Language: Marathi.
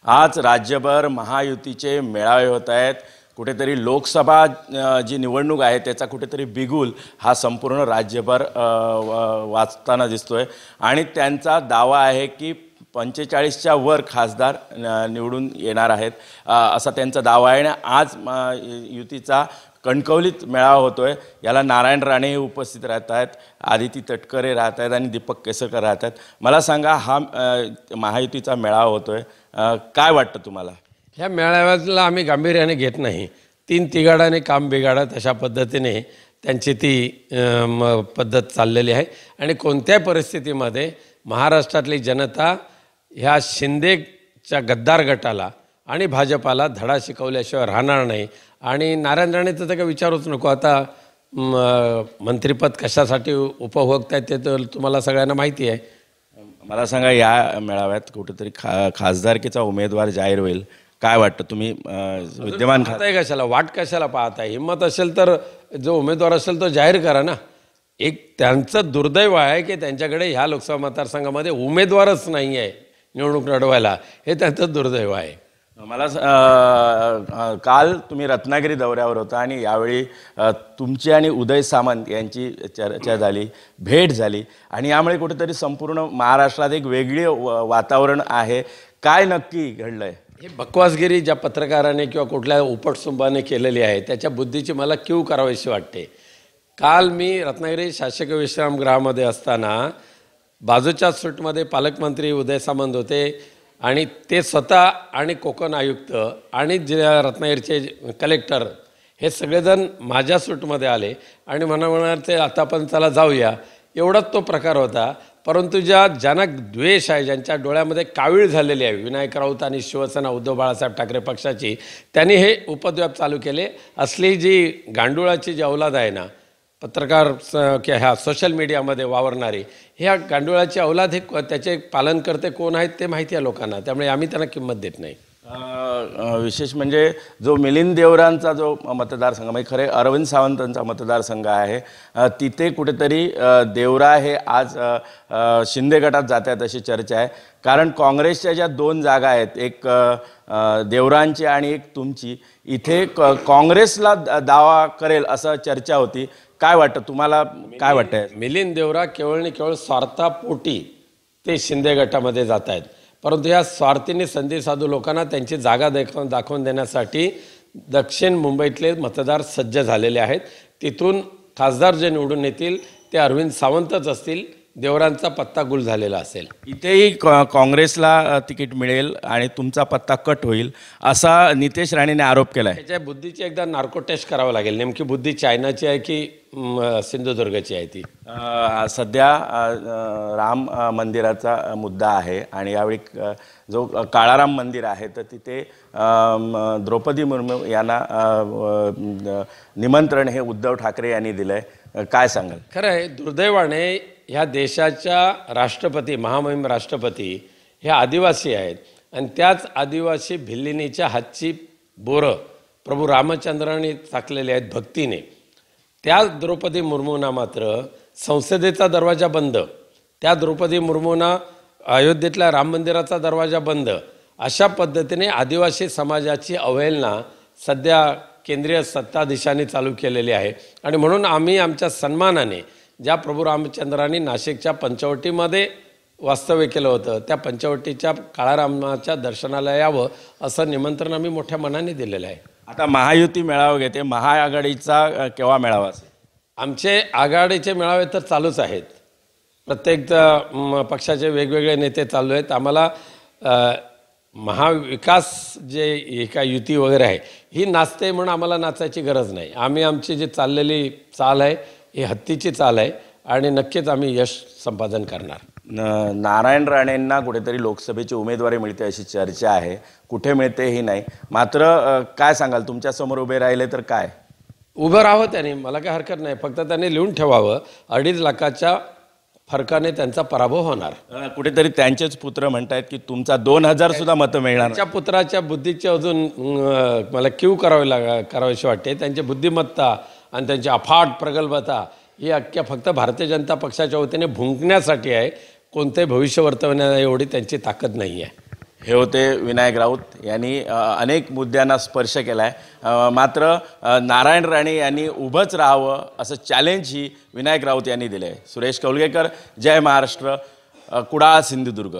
आज राज्यभर महायुतीचे मेळावे होत आहेत। कुठेतरी लोकसभा जी निवडणूक आहे त्याचा कुठेतरी बिगुल हा संपूर्ण राज्यभर वाचताना दिसतोय आणि त्यांचा दावा आहे की 45च्या वर खासदार निवडून येणार आहेत असा त्यांचा दावा आहे। आज युतीचा कणकवलीत मेळावा होतोय। याला नारायण राणे उपस्थित राहत आहेत, आदिती तटकरे राहत आहेत आणि दीपक केसरकर राहत आहेत। मला सांगा, हा महायुतीचा मेळावा होतोय, काय वाटतं तुम्हाला? ह्या मेळाव्याला आम्ही गांभीर्याने घेत नाही। तीन तिघाडाने काम बिघाडत अशा पद्धतीने त्यांची ती पद्धत चाललेली आहे आणि कोणत्याही परिस्थितीमध्ये महाराष्ट्रातली जनता ह्या शिंदेच्या गद्दार गटाला आणि भाजपाला धडा शिकवल्याशिवाय राहणार नाही। आणि नारायण राणेचं तर काही विचारूच नको। आता मंत्रिपद कशासाठी उपभोगत आहेत ते तर तुम्हाला सगळ्यांना माहिती आहे। मला सांगा, या मेळाव्यात कुठेतरी खासदारकीचा उमेदवार जाहीर होईल, काय वाटतं? तुम्ही विद्यमान खाताय कशाला, वाट कशाला पाहताय? हिम्मत असेल तर जो उमेदवार असेल तो जाहीर करा ना। एक त्यांचं दुर्दैव आहे की त्यांच्याकडे ह्या लोकसभा मतदारसंघामध्ये उमेदवारच नाही आहे निवडणूक लढवायला, हे त्यांचं दुर्दैव आहे। मला काल तुम्ही रत्नागिरी दौऱ्यावर होता आणि यावेळी तुमची आणि उदय सामंत यांची चर्चा झाली, भेट झाली आणि यामुळे कुठेतरी संपूर्ण महाराष्ट्रात एक वेगळी वातावरण आहे। काय नक्की घडलंय? हे बकवासगिरी ज्या पत्रकाराने किंवा कुठल्या उपटसुंबाने केलेली आहे त्याच्या बुद्धीची मला कीव करावीशी वाटते। काल मी रत्नागिरी शासकीय विश्रामगृहामध्ये असताना बाजूच्या सूटमध्ये पालकमंत्री उदय सामंत होते आणि ते स्वतः आणि कोकण आयुक्त आणि रत्नागिरीचे कलेक्टर हे सगळेजण माझ्या सूटमध्ये आले आणि म्हणाले आता आपण चला जाऊया, एवढाच तो प्रकार होता। परंतु ज्यांना द्वेष आहे, ज्यांच्या डोळ्यामध्ये कावीळ झालेली आहे विनायक राऊत आणि शिवसेना उद्धव बाळासाहेब ठाकरे पक्षाची, त्यांनी हे उपद्व्याप चालू केले। असली जी गांडुळाची जी औलाद आहे ना, पत्रकार ह्या सोशल मीडियामध्ये वावरणारी, ह्या गांडुळाची औलाद हे त्याचे पालन करते कोण आहेत ते माहिती आहे लोकांना, त्यामुळे आम्ही त्यांना किंमत देत नाही। विशेष म्हणजे जो मिलिंद देवरांचा जो मतदारसंघ म्हणजे खरे अरविंद सावंतांचा मतदारसंघ आहे, तिथे कुठेतरी देवरा हे आज शिंदे गटात जात आहेत अशी चर्चा आहे। कारण काँग्रेसच्या ज्या दोन जागा आहेत, एक देवरांची आणि एक तुमची, इथे काँग्रेसला दावा करेल असं चर्चा होती। काय वाटतं तुम्हाला? काय वाटतंय? मिलिंद देवरा केवळ स्वार्थापोटी ते शिंदे गटामध्ये जात आहेत, परंतु या स्वार्थीने संधी साधू लोकांना त्यांची जागा दाखवून देण्यासाठी दक्षिण मुंबईतले मतदार सज्ज झालेले आहेत। तिथून खासदार जे निवडून येतील ते अरविंद सावंतच असतील, देवरांचा पत्ता गुल झालेला असेल। इथेही काँग्रेसला तिकीट मिळेल आणि तुमचा पत्ता कट होईल असा नितेश राणेने आरोप केला आहे। त्याच्या बुद्धीची एकदा नार्को टेस्ट करावं लागेल, नेमकी बुद्धी चायनाची आहे की सिंधुदुर्गची आहे ती। सध्या राम मंदिराचा मुद्दा आहे आणि यावेळी जो काळाराम मंदिर आहे तर तिथे द्रौपदी मुर्मू यांना निमंत्रण हे उद्धव ठाकरे यांनी दिलंय, काय सांगाल? खरं आहे, दुर्दैवाने ह्या देशाच्या राष्ट्रपती, महामहिम राष्ट्रपती हे आदिवासी आहेत आणि त्याच आदिवासी भिल्लिनीच्या हातची बोरं प्रभू रामचंद्रांनी टाकलेली आहेत भक्तीने। त्या द्रौपदी मुर्मूंना मात्र संसदेचा दरवाजा बंद, त्या द्रौपदी मुर्मूंना अयोध्येतल्या राम मंदिराचा दरवाजा बंद, अशा पद्धतीने आदिवासी समाजाची अवहेलना सध्या केंद्रीय सत्ताधीशांनी चालू केलेली आहे। आणि म्हणून आम्ही आमच्या सन्मानाने ज्या प्रभू रामचंद्रांनी नाशिकच्या पंचवटीमध्ये वास्तव्य केलं होतं, त्या पंचवटीच्या काळारामाच्या दर्शनाला यावं असं निमंत्रण आम्ही मोठ्या मनाने दिलेलं आहे। आता महायुती मेळावा घेते, महाआघाडीचा केव्हा मेळावा असेल? आमचे आघाडीचे मेळावे तर चालूच आहेत, प्रत्येक पक्षाचे वेगवेगळे नेते चालू आहेत। आम्हाला महाविकास जे एका युती वगैरे आहे ही नाचते म्हणून आम्हाला नाचायची गरज नाही। आम्ही आमची जी चाललेली चाल आहे ही हत्तीची चाल आहे आणि नक्कीच आम्ही यश संपादन करणार। नारायण राणेंना कुठेतरी लोकसभेची उमेदवारी मिळते अशी चर्चा आहे, कुठे मिळते ही नाही, मात्र काय सांगाल? तुमच्यासमोर उभे राहिले तर काय? उभं राहावं त्यांनी, मला काय हरकत नाही, फक्त त्यांनी लिहून ठेवावं 2.5 लाखाच्या फरकाने त्यांचा पराभव होणार। कुठेतरी त्यांचेच पुत्र म्हणतात की तुमचा 2000 सुद्धा मतं मिळणार। त्यांच्या पुत्राच्या बुद्धीची अजून मला कीव करावीशी वाटते। त्यांची बुद्धिमत्ता आणि त्यांची अफाट प्रगल्भता ही अख्ख्या फक्त भारतीय जनता पक्षाच्या वतीने भुंकण्यासाठी आहे, कोणते भविष्य वर्तवण्या एवढी त्यांची ताकद नाही आहे। हे होते विनायक राऊत यांनी अनेक मुद्द्यांना स्पर्श केला आहे. मात्र नारायण राणे यांनी उभंच राहावं असं चॅलेंजही विनायक राऊत यांनी दिलं आहे. सुरेश कौलगेकर, जय महाराष्ट्र, कुडाळ, सिंधुदुर्ग.